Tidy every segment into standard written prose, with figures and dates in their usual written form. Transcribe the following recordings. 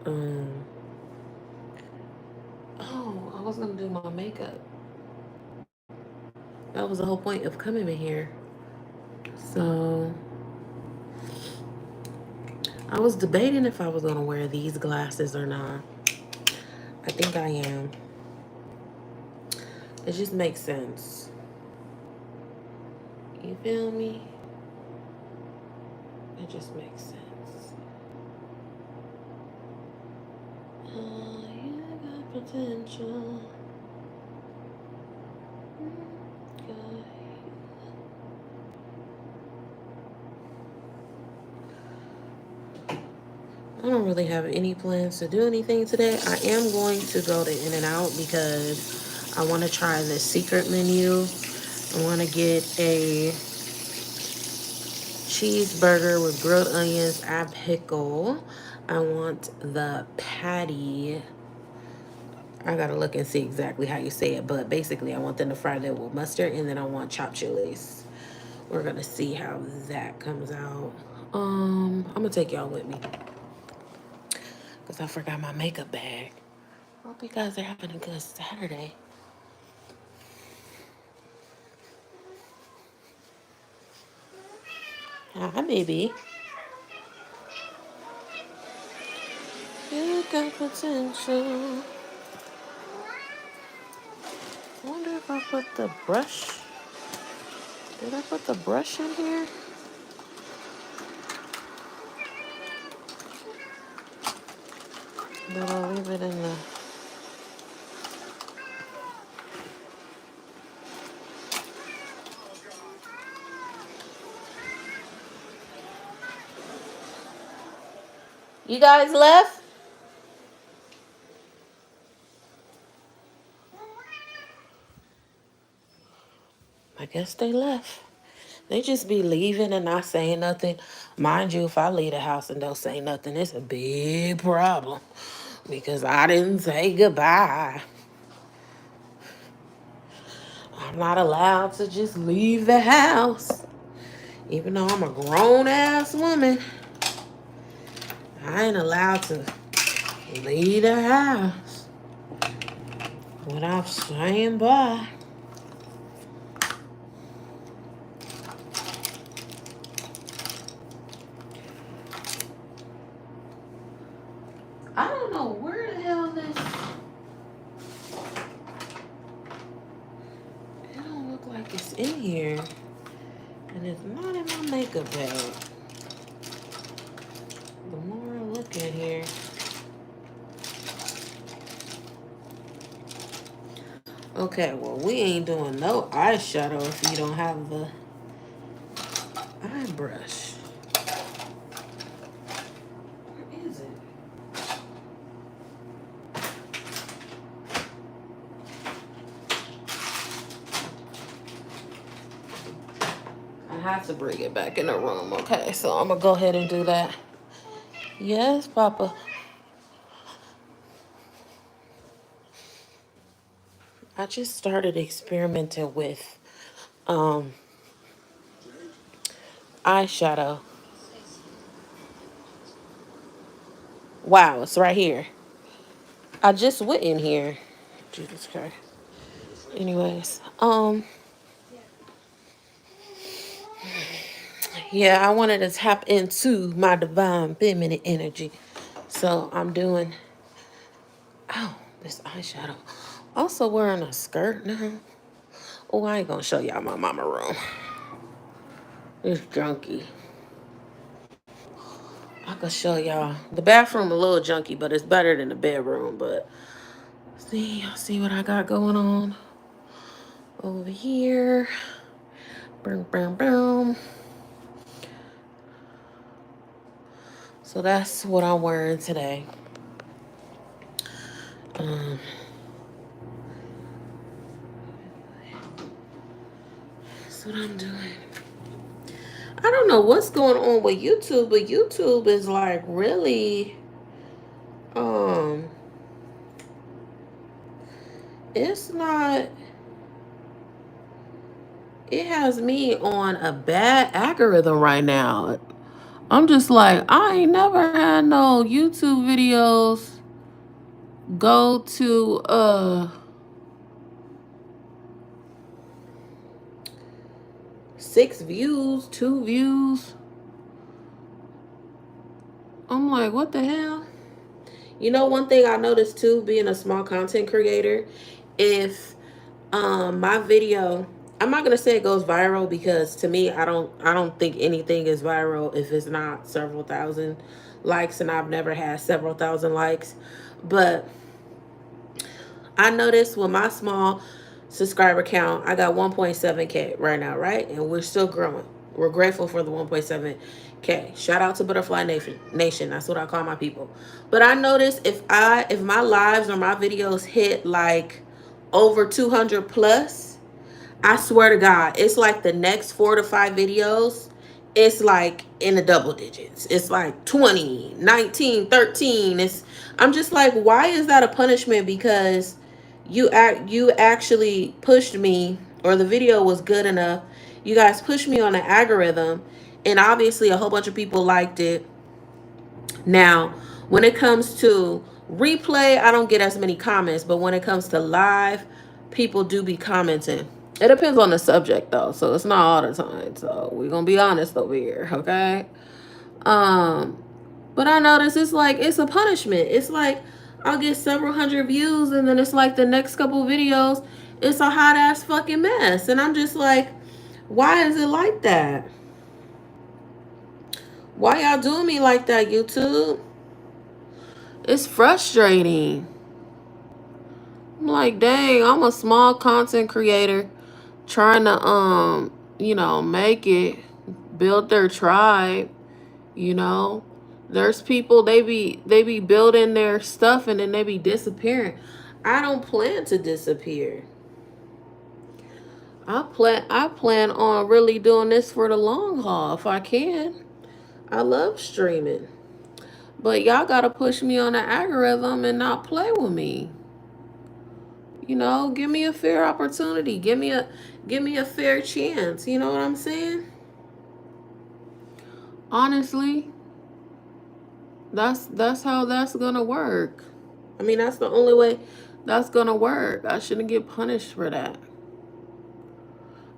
Um, oh, I was gonna do my makeup. That was the whole point of coming in here. So I was debating if I was gonna wear these glasses or not. I think I am. It just makes sense. You feel me? It just makes sense. Oh, you got potential. I don't really have any plans to do anything today. I am going to go to In-N-Out because I want to try the secret menu. I want to get a cheeseburger with grilled onions and pickle. I want the patty. I gotta look and see exactly how you say it, but basically I want them to fry that with mustard, and then I want chopped chilies. We're gonna see how that comes out. I'm gonna take y'all with me because I forgot my makeup bag. Hope you guys are having a good Saturday. Hi, baby. You got potential. I wonder if I put the brush. Did I put the brush in here? Did I leave it in the... You guys left? I guess they left. They just be leaving and not saying nothing. Mind you, if I leave the house and don't say nothing, it's a big problem because I didn't say goodbye. I'm not allowed to just leave the house. Even though I'm a grown-ass woman, I ain't allowed to leave the house without saying bye. I don't know where the hell this... It don't look like it's in here. And it's not in my makeup bag. The more I look at here... Okay, well, we ain't doing no eyeshadow if you don't have the eye brush. Where is it? I have to bring it back in the room. Okay, so I'm gonna go ahead and do that. Yes, Papa. I just started experimenting with um eyeshadow. Wow, it's right here. I just went in here. Jesus Christ. Anyways, yeah, I wanted to tap into my divine feminine energy. So I'm doing, oh, this eyeshadow. Also wearing a skirt now. Oh, I ain't gonna show y'all my mama room. It's junky. I could show y'all. The bathroom a little junky, but it's better than the bedroom. But see, y'all see what I got going on over here. Boom, boom, boom. So that's what I'm wearing today. That's what I'm doing. I don't know what's going on with YouTube, but YouTube is like really, um, it's not, it has me on a bad algorithm right now. I'm just like, I ain't never had no YouTube videos go to 6 views, 2 views. I'm like, what the hell? You know, one thing I noticed too, being a small content creator, if my video, I'm not gonna say it goes viral, because to me, I don't think anything is viral if it's not several thousand likes, and I've never had several thousand likes. But I noticed with my small subscriber count, I got 1.7K right now, right? And we're still growing. We're grateful for the 1.7K. Shout out to Butterfly Nation. That's what I call my people. But I noticed if my lives or my videos hit like over 200 plus, I swear to God, it's like the next 4 to 5 videos, it's like in the double digits. It's like 20, 19, 13. I'm just like, why is that a punishment? Because you actually pushed me, or the video was good enough. You guys pushed me on the algorithm, and obviously a whole bunch of people liked it. Now, when it comes to replay, I don't get as many comments, but when it comes to live, people do be commenting. It depends on the subject though, so it's not all the time. So we're gonna be honest over here, okay? Um, but I notice it's like it's a punishment. It's like I'll get several hundred views, and then it's like the next couple videos, it's a hot ass fucking mess. And I'm just like, why is it like that? Why y'all doing me like that, YouTube? It's frustrating. I'm like, dang, I'm a small content creator trying to make it, build their tribe, you know. There's people, they be building their stuff, and then they be disappearing. I don't plan to disappear. I plan on really doing this for the long haul if I can. I love streaming. But y'all gotta push me on the algorithm and not play with me. You know, give me a fair opportunity. Give me a fair chance. You know what I'm saying? Honestly, that's how that's gonna work. I mean, that's the only way that's gonna work. I shouldn't get punished for that.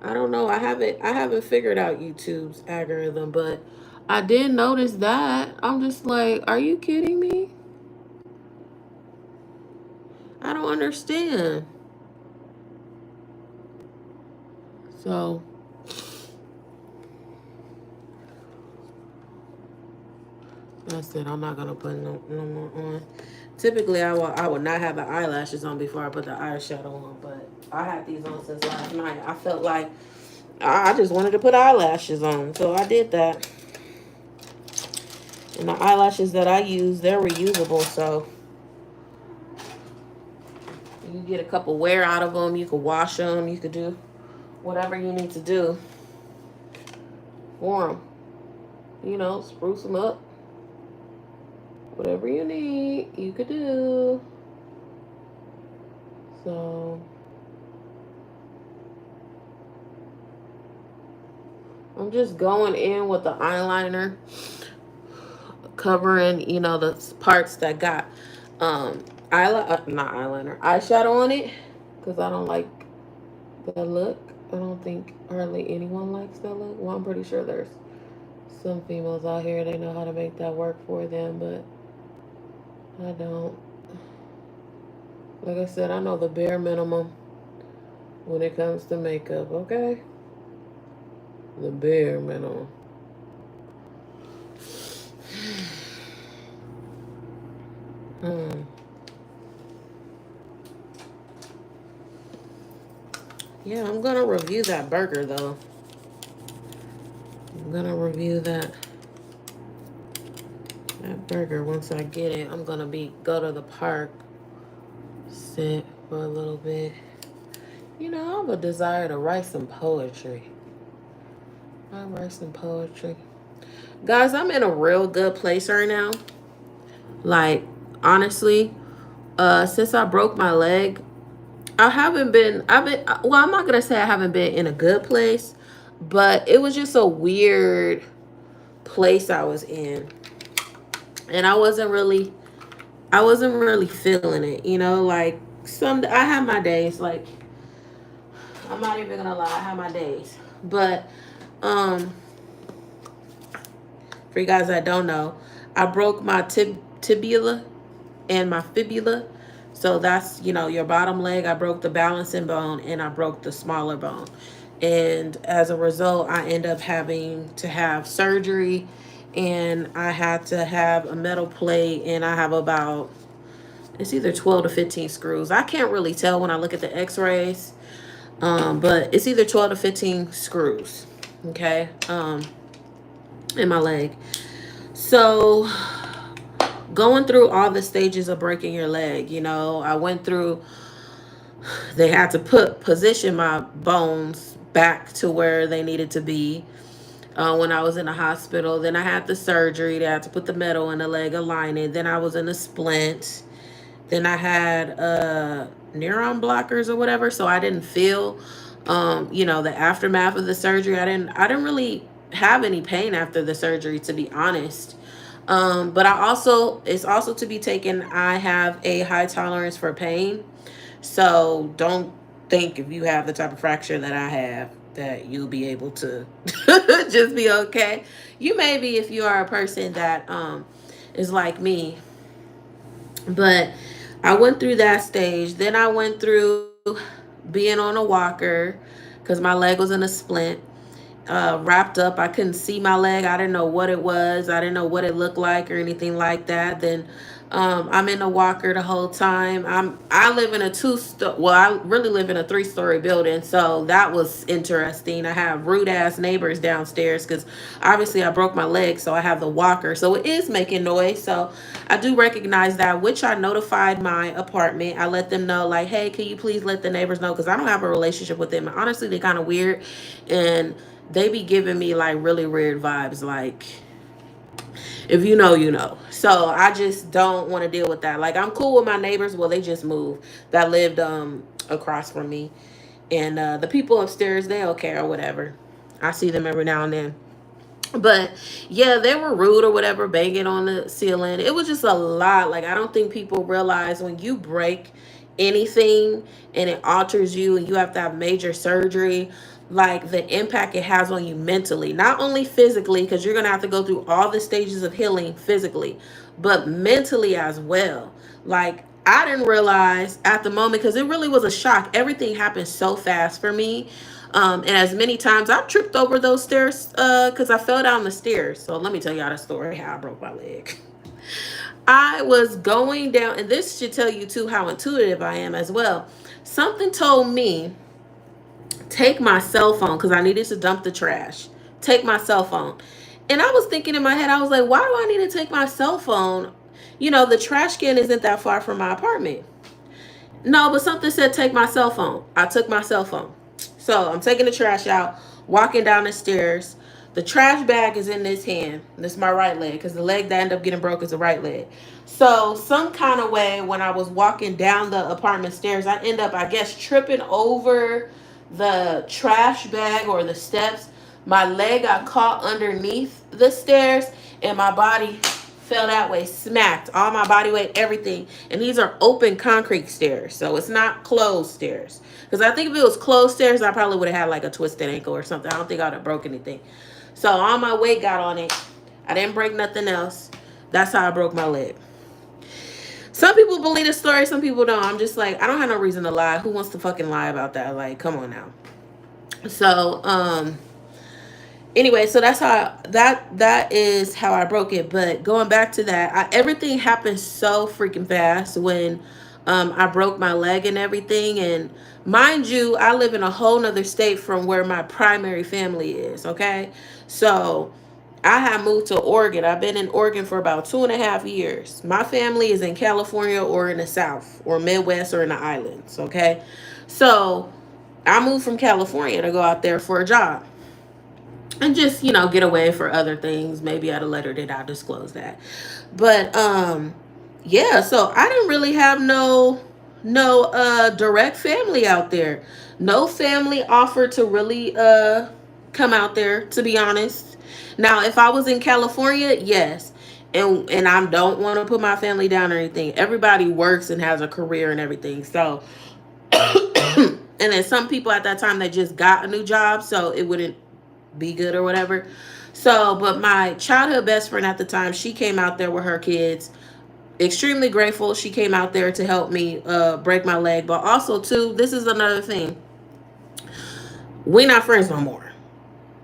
I don't know. I haven't figured out YouTube's algorithm, but I did notice that. I'm just like, are you kidding me? I don't understand. So that's it. I'm not gonna put no more on. Typically, I would not have the eyelashes on before I put the eyeshadow on, but I had these on since last night. I felt like I just wanted to put eyelashes on, so I did that. And the eyelashes that I use, they're reusable, so you get a couple wear out of them. You could wash them. You could do whatever you need to do for them. You know, spruce them up. Whatever you need, you could do. So I'm just going in with the eyeliner, covering, the parts that got not eyeliner, eyeshadow on it, because I don't like the look. I don't think hardly anyone likes that look. Well, I'm pretty sure there's some females out here, they know how to make that work for them, but I don't. Like I said, I know the bare minimum when it comes to makeup, okay? The bare minimum. Yeah, I'm gonna review that burger though. I'm gonna review that burger once I get it. I'm gonna go to the park, sit for a little bit. I have a desire to write some poetry. I write some poetry. Guys, I'm in a real good place right now. Like, honestly, since I broke my leg, I've been, well, I'm not going to say I haven't been in a good place, but it was just a weird place I was in, and I wasn't really feeling it, like I have my days, like I'm not even gonna lie, I have my days. But um for you guys that don't know, I broke my tibia and my fibula. So that's, your bottom leg. I broke the balancing bone and I broke the smaller bone. And as a result, I end up having to have surgery, and I had to have a metal plate, and I have about, it's either 12 to 15 screws. I can't really tell when I look at the x-rays, but it's either 12 to 15 screws, okay, in my leg. So going through all the stages of breaking your leg, I went through, they had to position my bones back to where they needed to be when I was in the hospital. Then I had the surgery. They had to put the metal in the leg, align it. Then I was in a splint. Then I had neuron blockers or whatever, so I didn't feel the aftermath of the surgery. I didn't really have any pain after the surgery, to be honest. But it's also to be taken, I have a high tolerance for pain. So don't think if you have the type of fracture that I have that you'll be able to just be okay. You may be if you are a person that is like me. But I went through that stage. Then I went through being on a walker because my leg was in a splint, wrapped up. I couldn't see my leg. I didn't know what it was. I didn't know what it looked like or anything like that. Then I'm in a walker the whole time. I live in a I really live in a 3-story building, so that was interesting. I have rude ass neighbors downstairs because obviously I broke my leg, so I have the walker, so it is making noise. So I do recognize that, which I notified my apartment. I let them know, like, hey, can you please let the neighbors know, because I don't have a relationship with them. And honestly, they're kind of weird, and they be giving me like really weird vibes, like, if you know, you know. So I just don't want to deal with that. Like, I'm cool with my neighbors. Well, they just moved, that lived across from me. And the people upstairs, they okay or whatever. I see them every now and then. But yeah, they were rude or whatever, banging on the ceiling. It was just a lot. Like, I don't think people realize when you break anything and it alters you and you have to have major surgery, like the impact it has on you mentally, not only physically, because you're going to have to go through all the stages of healing physically, but mentally as well. Like, I didn't realize at the moment, because it really was a shock. Everything happened so fast for me. And as many times I tripped over those stairs because I fell down the stairs. So let me tell y'all the story how I broke my leg. I was going down, and this should tell you too how intuitive I am as well. Something told me, take my cell phone, because I needed to dump the trash. Take my cell phone. And I was thinking in my head, I was like, why do I need to take my cell phone? The trash can isn't that far from my apartment. No, but something said take my cell phone. I took my cell phone. So I'm taking the trash out, walking down the stairs. The trash bag is in this hand. This is my right leg, because the leg that ended up getting broke is the right leg. So some kind of way, when I was walking down the apartment stairs, I end up, I guess, tripping over the trash bag or the steps. My leg got caught underneath the stairs, and my body fell that way, smacked all my body weight, everything. And these are open concrete stairs, so it's not closed stairs. Because I think if it was closed stairs, I probably would have had like a twisted ankle or something. I don't think I would have broke anything. So all my weight got on it. I didn't break nothing else. That's how I broke my leg. Some people believe the story, some people don't. I'm just like, I don't have no reason to lie. Who wants to fucking lie about that? Like, come on now. So anyway, so that's how that is how I broke it. But going back to that, everything happened so freaking fast when I broke my leg and everything. And mind you, I live in a whole nother state from where my primary family is. Okay, so I have moved to Oregon. I've been in Oregon for about 2.5 years. My family is in California or in the South or Midwest or in the islands. Okay, so I moved from California to go out there for a job and just, get away for other things. Maybe at a later date I'll disclose that. But yeah, so I didn't really have no direct family out there. No family offered to really come out there, to be honest. Now, if I was in California, yes. And I don't want to put my family down or anything. Everybody works and has a career and everything. So, and then some people at that time that just got a new job, so it wouldn't be good or whatever. So, but my childhood best friend at the time, she came out there with her kids. Extremely grateful she came out there to help me break my leg. But also, too, this is another thing. We not friends no more.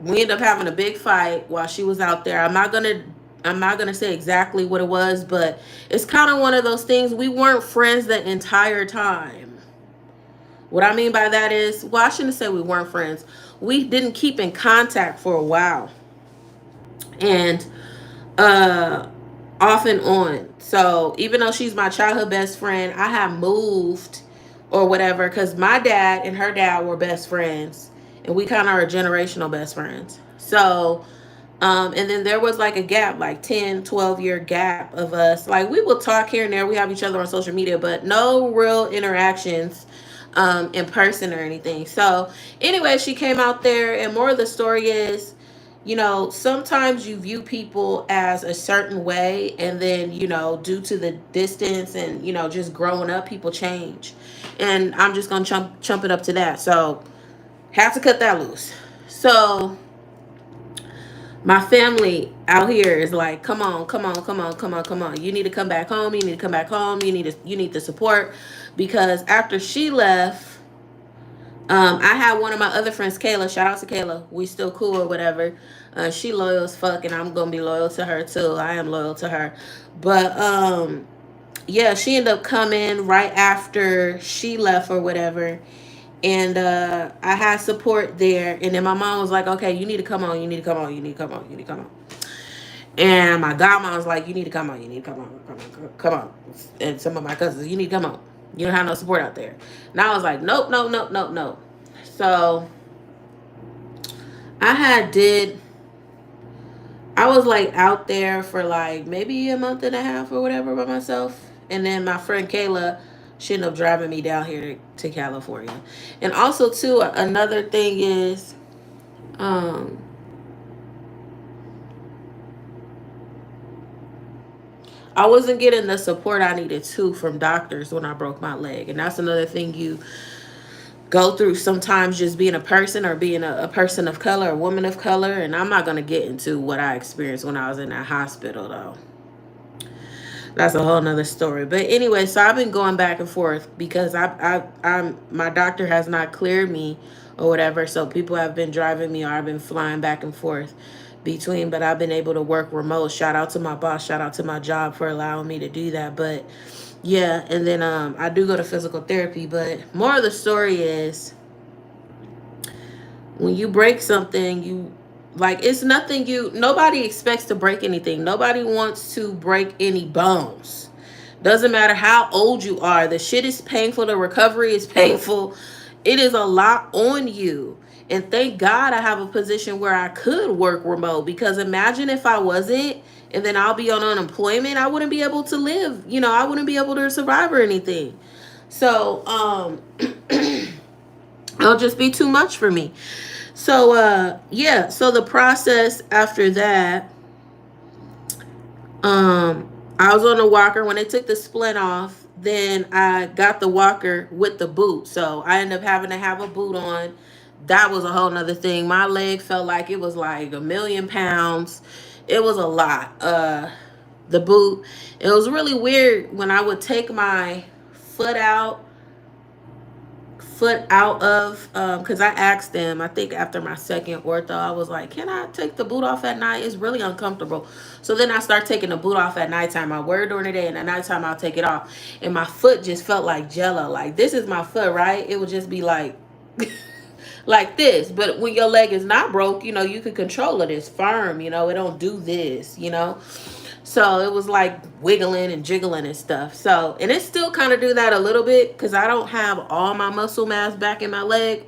We ended up having a big fight while she was out there. I'm not gonna say exactly what it was, but it's kind of one of those things. We weren't friends the entire time. What I mean by that is, well, I shouldn't say we weren't friends. We didn't keep in contact for a while. And uh off and on. So even though she's my childhood best friend, I have moved or whatever because my dad and her dad were best friends, and we kind of are generational best friends. So and then there was like a gap, like 10, 12 year gap of us. Like we will talk here and there. We have each other on social media, but no real interactions in person or anything. So anyway, she came out there, and more of the story is, sometimes you view people as a certain way, and then, due to the distance and, just growing up, people change. And I'm just going to chump it up to that. So, have to cut that loose. So, my family out here is like, come on, come on, come on, come on, come on. You need to come back home. You need to come back home. You need the support, because after she left, I had one of my other friends, Kayla. Shout out to Kayla. We still cool or whatever. She loyal as fuck, and I'm gonna be loyal to her too. I am loyal to her. But yeah, she ended up coming right after she left or whatever. And I had support there. And then my mom was like, okay, you need to come on, you need to come on, you need to come on, you need to come on. And my godmom was like, you need to come on, you need to come on, come on, come on. And some of my cousins, you need to come on. You don't have no support out there. And I was like, nope, nope, nope, nope, nope. So I was like out there for like maybe a month and a half or whatever by myself. And then my friend Kayla, she ended up driving me down here to California. And also too, another thing is, um, I wasn't getting the support I needed too from doctors when I broke my leg. And that's another thing you go through sometimes, just being a person or being a person of color, a woman of color. And I'm not going to get into what I experienced when I was in that hospital, though. That's a whole nother story. But anyway, so I've been going back and forth because I'm my doctor has not cleared me or whatever. So people have been driving me, or I've been flying back and forth between, but I've been able to work remote. Shout out to my boss, shout out to my job for allowing me to do that. But yeah, and then I do go to physical therapy. But more of the story is, when you break something, you like, it's nothing, nobody expects to break anything. Nobody wants to break any bones. Doesn't matter how old you are. The shit is painful. The recovery is painful. It is a lot on you. And thank God I have a position where I could work remote, because imagine if I wasn't, and then I'll be on unemployment. I wouldn't be able to live. I wouldn't be able to survive or anything. So, it'll just be too much for me. So yeah, so the process after that, I was on a walker. When they took the splint off, then I got the walker with the boot. So I ended up having to have a boot on. That was a whole nother thing. My leg felt like it was like 1,000,000 pounds. It was a lot. The boot. It was really weird when I would take my foot out of, because I asked them, I think after my second ortho, I was like, can I take the boot off at night? It's really uncomfortable. So then I start taking the boot off at nighttime. I wear it during the day, and at nighttime I'll take it off, and my foot just felt like jello. Like, this is my foot, right? It would just be like like this. But when your leg is not broke, you can control it. It's firm, it don't do this. So it was like wiggling and jiggling and stuff. So, and it still kind of do that a little bit because I don't have all my muscle mass back in my leg.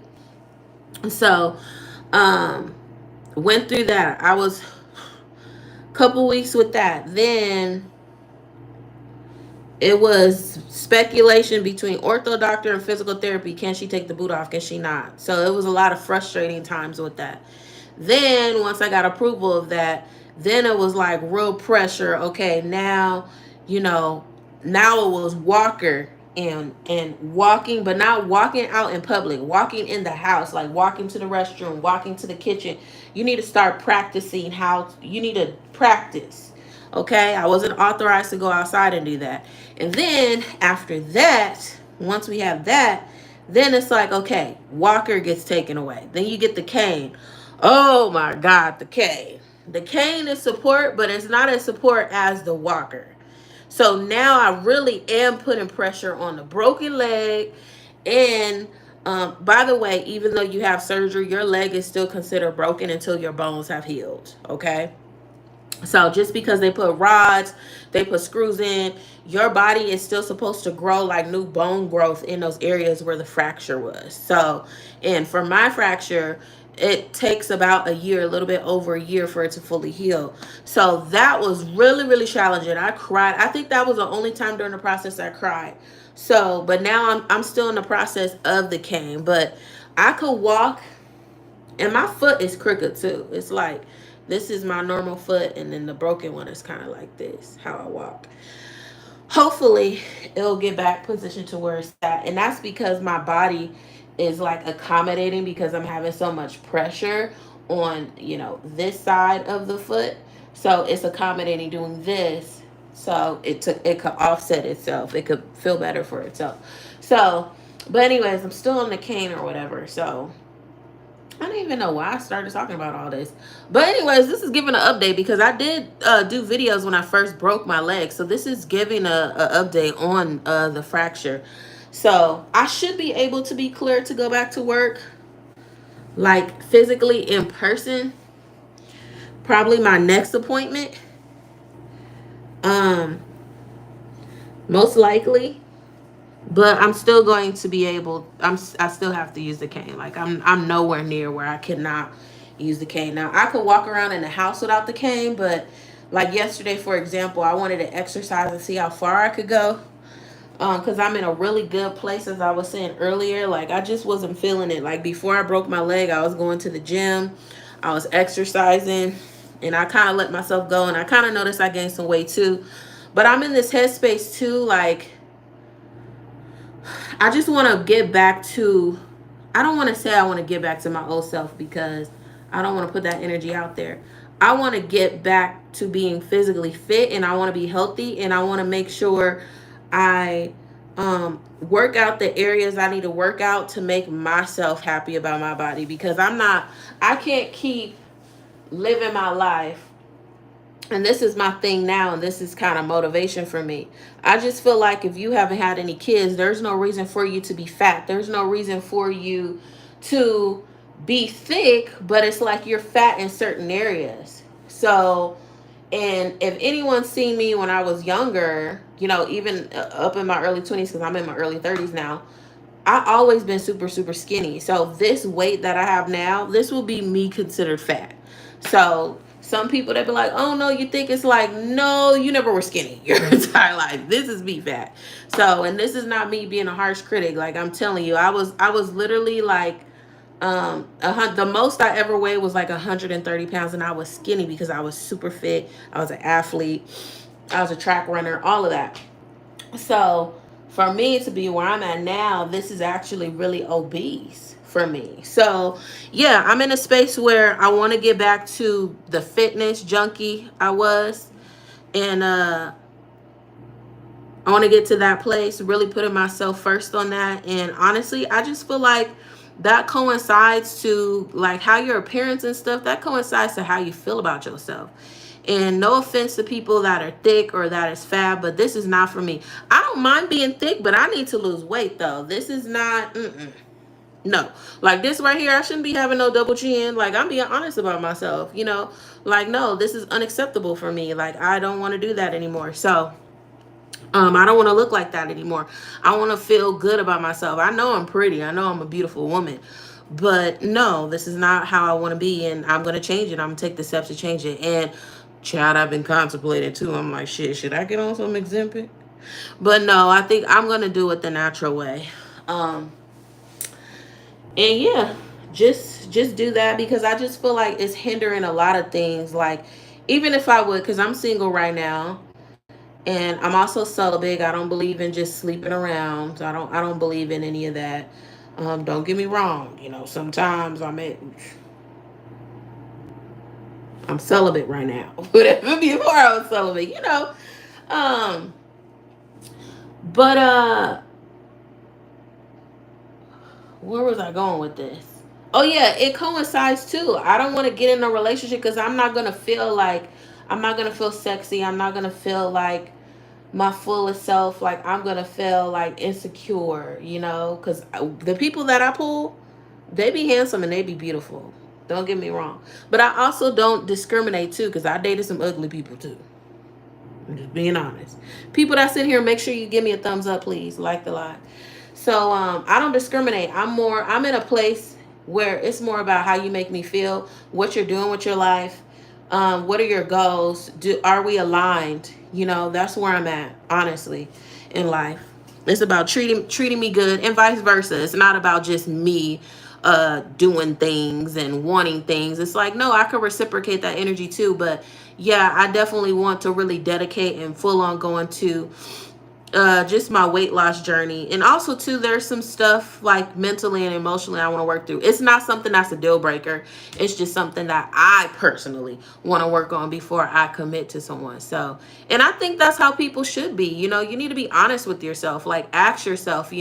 So, went through that. I was a couple weeks with that. Then it was speculation between ortho doctor and physical therapy. Can she take the boot off? Can she not? So it was a lot of frustrating times with that. Then once I got approval of that, then it was like real pressure. Okay, now, you know, now it was walker and walking, but not walking out in public, walking in the house, like walking to the restroom, walking to the kitchen. You need to start practicing how you need to practice. Okay, I wasn't authorized to go outside and do that. And then after that, once we have that, then it's like, okay, walker gets taken away. Then you get the cane. Oh my God, the cane. The cane is support, but it's not as support as the walker. So now I really am putting pressure on the broken leg. And by the way, even though you have surgery, your leg is still considered broken until your bones have healed. Okay. So just because they put rods, they put screws in, your body is still supposed to grow like new bone growth in those areas where the fracture was. So, and for my fracture, it takes about a year, a little bit over a year for it to fully heal. So that was really, really challenging. I cried. I think that was the only time during the process I cried. So, but now I'm still in the process of the cane, but I could walk, and my foot is crooked too. It's like this is my normal foot, and then the broken one is kind of like this, how I walk. Hopefully, it'll get back positioned to where it's at. And that's because my body is like accommodating because I'm having so much pressure on, this side of the foot. So it's accommodating doing this. So it could offset itself. It could feel better for itself. So, but anyways, I'm still on the cane or whatever. So I don't even know why I started talking about all this. But anyways, this is giving an update because I did do videos when I first broke my leg. So this is giving a update on the fracture. So I should be able to be clear to go back to work, like physically in person. Probably my next appointment. Um, Most likely. But I'm still going to be able. I still have to use the cane. Like I'm nowhere near where I cannot use the cane. Now I could walk around in the house without the cane, but like yesterday, for example, I wanted to exercise and see how far I could go. Because I'm in a really good place, as I was saying earlier. Like I just wasn't feeling it. Like before I broke my leg, I was going to the gym, I was exercising, and I kind of let myself go. And I kind of noticed I gained some weight too. But I'm in this headspace too, like I just want to get back to, I don't want to say I want to get back to my old self because I don't want to put that energy out there. I want to get back to being physically fit, and I want to be healthy, and I want to make sure I work out the areas I need to work out to make myself happy about my body, because I can't keep living my life, and this is my thing now, and this is kind of motivation for me. I just feel like if you haven't had any kids, there's no reason for you to be fat. There's no reason for you to be thick, but it's like you're fat in certain areas. So, and if anyone's seen me when I was younger, even up in my early 20s, because I'm in my early 30s now, I always been super, super skinny. So this weight that I have now, this will be me considered fat. So some people, they be like, oh no, you think it's like, no, you never were skinny your entire life. This is me fat. So, and this is not me being a harsh critic. Like I'm telling you, I was literally like, the most I ever weighed was like 130 pounds, and I was skinny because I was super fit. I was an athlete. I was a track runner, all of that. So for me to be where I'm at now, this is actually really obese for me. So yeah, I'm in a space where I want to get back to the fitness junkie I was. And I want to get to that place, really putting myself first on that. And honestly, I just feel like that coincides to like how your appearance and stuff, that coincides to how you feel about yourself. And no offense to people that are thick or that is fat, but this is not for me. I don't mind being thick, but I need to lose weight though. This is not, no. Like this right here, I shouldn't be having no double chin. Like I'm being honest about myself, Like no, this is unacceptable for me. Like I don't want to do that anymore. So I don't want to look like that anymore. I want to feel good about myself. I know I'm pretty. I know I'm a beautiful woman. But no, this is not how I want to be. And I'm going to change it. I'm going to take the steps to change it. And child, I've been contemplating too. I'm like, shit, should I get on some Ozempic? But no, I think I'm going to do it the natural way. And yeah, just do that, because I just feel like it's hindering a lot of things. Like, even if I would, because I'm single right now, and I'm also celibate. I don't believe in just sleeping around. I don't believe in any of that. Don't get me wrong. Sometimes I'm celibate right now. Whatever, before I was celibate. Um, but where was I going with this? Oh yeah, it coincides too. I don't want to get in a relationship because I'm not gonna feel sexy. I'm not gonna feel like my fullest self. Like, I'm gonna feel like insecure. Because the people that I pull, they be handsome and they be beautiful. Don't get me wrong, but I also don't discriminate too, because I dated some ugly people too. I'm just being honest. People that sit here, make sure you give me a thumbs up, please. Like the live. So I don't discriminate. I'm in a place where it's more about how you make me feel, what you're doing with your life, what are your goals? Are we aligned? That's where I'm at, honestly, in life. It's about treating me good, and vice versa. It's not about just me doing things and wanting things. It's like, no, I could reciprocate that energy too, but yeah, I definitely want to really dedicate and full on go into just my weight loss journey. And also too, there's some stuff like mentally and emotionally I want to work through. It's not something that's a deal breaker. It's just something that I personally want to work on before I commit to someone. So, and I think that's how people should be. You need to be honest with yourself. Like, ask yourself,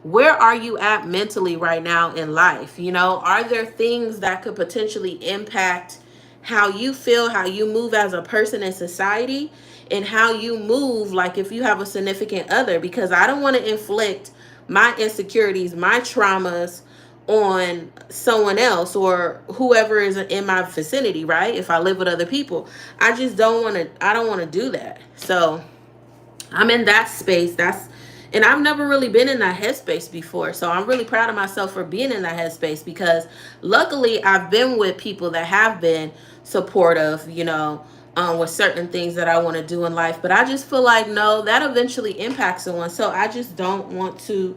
where are you at mentally right now in life? Are there things that could potentially impact how you feel, how you move as a person in society, and how you move, like, if you have a significant other? Because I don't want to inflict my insecurities, my traumas on someone else or whoever is in my vicinity, right? If I live with other people, I don't want to do that. So I'm in that space. And I've never really been in that headspace before. So I'm really proud of myself for being in that headspace, because luckily I've been with people that have been supportive, with certain things that I want to do in life. But I just feel like, no, that eventually impacts someone. So I just don't want to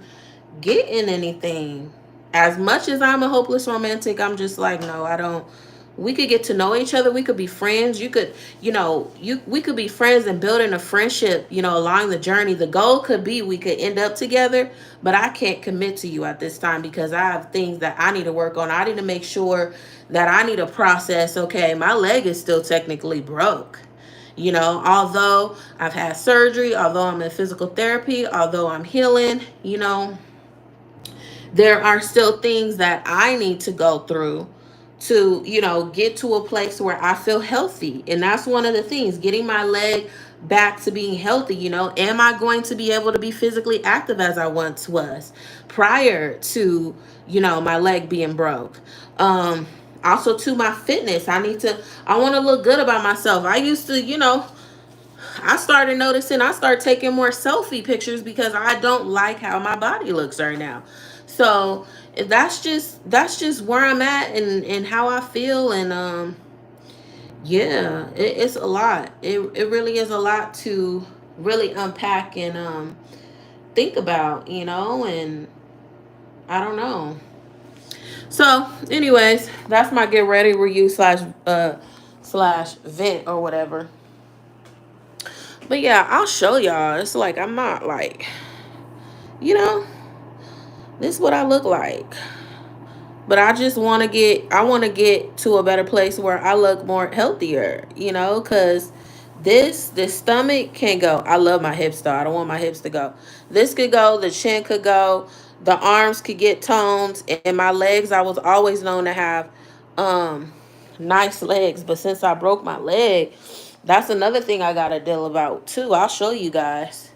get in anything. As much as I'm a hopeless romantic, I'm just like, no, I don't. We could get to know each other. We could be friends. We could be friends and building a friendship, along the journey. The goal could be we could end up together, but I can't commit to you at this time because I have things that I need to work on. I need to make sure that I need to process, okay, my leg is still technically broke. Although I've had surgery, although I'm in physical therapy, although I'm healing, there are still things that I need to go through to, get to a place where I feel healthy. And that's one of the things, getting my leg back to being healthy. Am I going to be able to be physically active as I once was prior to, my leg being broke? Also to my fitness, I want to look good about myself. I used to, I started noticing, I started taking more selfie pictures because I don't like how my body looks right now. So that's just where I'm at, and how I feel. And yeah, it's a lot. It really is a lot to really unpack and think about, and I don't know. So anyways, that's my get ready review slash vent or whatever. But yeah, I'll show y'all. It's like, I'm not like, you know, this is what I look like. But I want to get to a better place where I look more healthier, because this stomach can go. I love my hips though. I don't want my hips to go. This could go, the chin could go, the arms could get toned, and my legs, I was always known to have nice legs, but since I broke my leg, that's another thing I got to deal about too. I'll show you guys.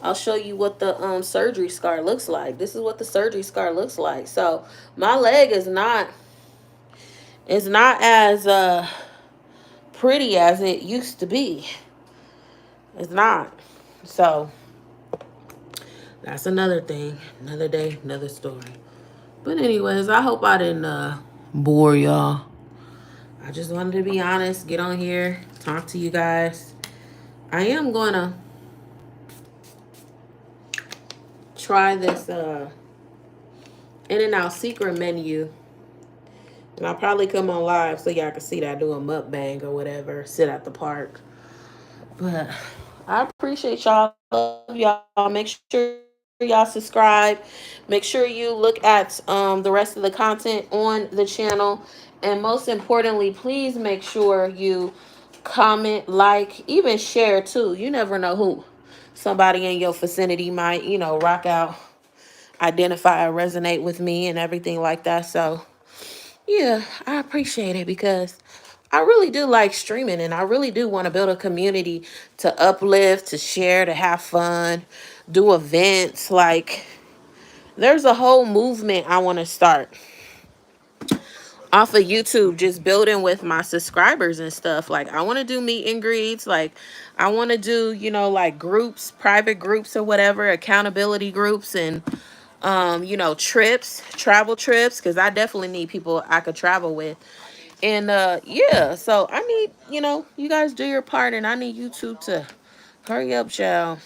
I'll show you what the surgery scar looks like. This is what the surgery scar looks like. So my leg is not as pretty as it used to be. It's not. So that's another thing. Another day, another story. But anyways, I hope I didn't bore y'all. I just wanted to be honest, get on here, talk to you guys. I am gonna try this In-N-Out secret menu And I'll probably come on live so y'all can see that I do a mukbang or whatever, sit at the park. But I appreciate y'all. Love y'all. Make sure y'all subscribe. Make sure you look at the rest of the content on the channel. And most importantly, please make sure you comment, like, even share too. You never know who somebody in your vicinity might, rock out, identify, or resonate with me and everything like that. So yeah, I appreciate it because I really do like streaming and I really do want to build a community to uplift, to share, to have fun, do events. Like, there's a whole movement I want to start off of YouTube, just building with my subscribers and stuff. Like, I want to do meet and greets. Like, I want to do, like groups, private groups or whatever, accountability groups, and trips, travel trips, because I definitely need people I could travel with. And yeah, so I need, you guys do your part, and I need YouTube to hurry up, child.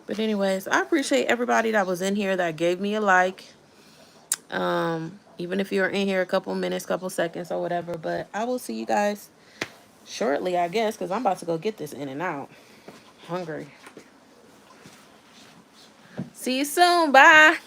But anyways, I appreciate everybody that was in here that gave me a like. Even if you're in here a couple minutes, couple seconds or whatever. But I will see you guys shortly, I guess, because I'm about to go get this in and out. Hungry. See you soon. Bye.